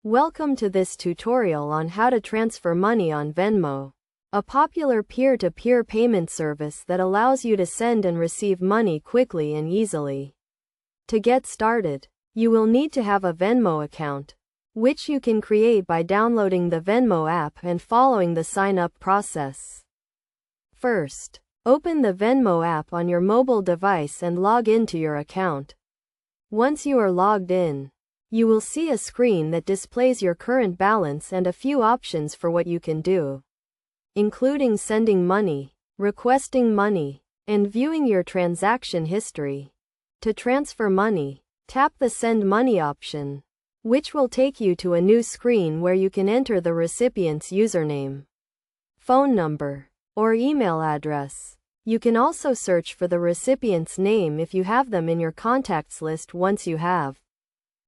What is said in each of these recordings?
Welcome to this tutorial on how to transfer money on Venmo, a popular peer-to-peer payment service that allows you to send and receive money quickly and easily. To get started, you will need to have a Venmo account, which you can create by downloading the Venmo app and following the sign-up process. First, open the Venmo app on your mobile device and log into your account. Once you are logged in, you will see a screen that displays your current balance and a few options for what you can do, including sending money, requesting money, and viewing your transaction history. To transfer money, tap the Send Money option, which will take you to a new screen where you can enter the recipient's username, phone number, or email address. You can also search for the recipient's name if you have them in your contacts list. Once you have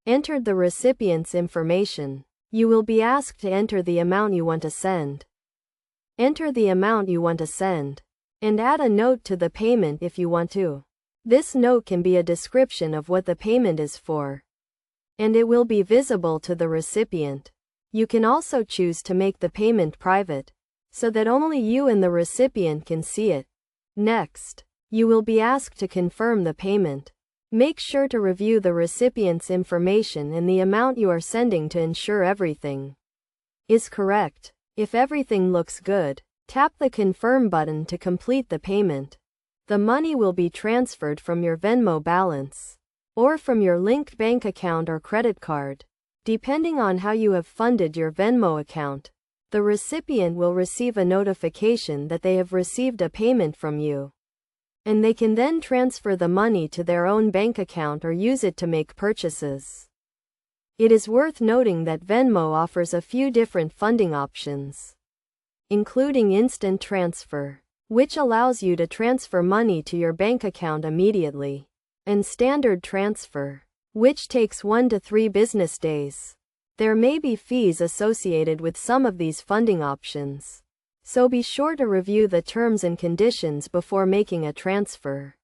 entered the recipient's information, you will be asked to enter the amount you want to send. Enter the amount you want to send, and add a note to the payment if you want to. This note can be a description of what the payment is for, and it will be visible to the recipient. You can also choose to make the payment private, so that only you and the recipient can see it. Next, you will be asked to confirm the payment. Make sure to review the recipient's information and the amount you are sending to ensure everything is correct. If everything looks good, tap the Confirm button to complete the payment. The money will be transferred from your Venmo balance, or from your linked bank account or credit card, depending on how you have funded your Venmo account. The recipient will receive a notification that they have received a payment from you, and they can then transfer the money to their own bank account or use it to make purchases. It is worth noting that Venmo offers a few different funding options, including instant transfer, which allows you to transfer money to your bank account immediately, and standard transfer, which takes 1 to 3 business days. There may be fees associated with some of these funding options, so be sure to review the terms and conditions before making a transfer.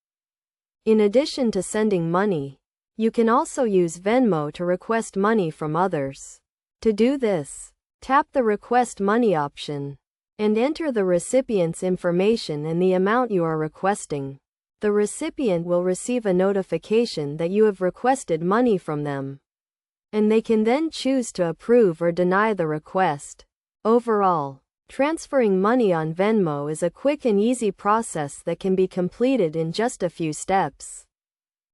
In addition to sending money, you can also use Venmo to request money from others. To do this, tap the Request Money option, and enter the recipient's information and the amount you are requesting. The recipient will receive a notification that you have requested money from them, and they can then choose to approve or deny the request. Overall, transferring money on Venmo is a quick and easy process that can be completed in just a few steps.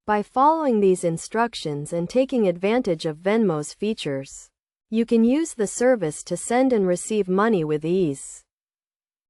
By following these instructions and taking advantage of Venmo's features, you can use the service to send and receive money with ease.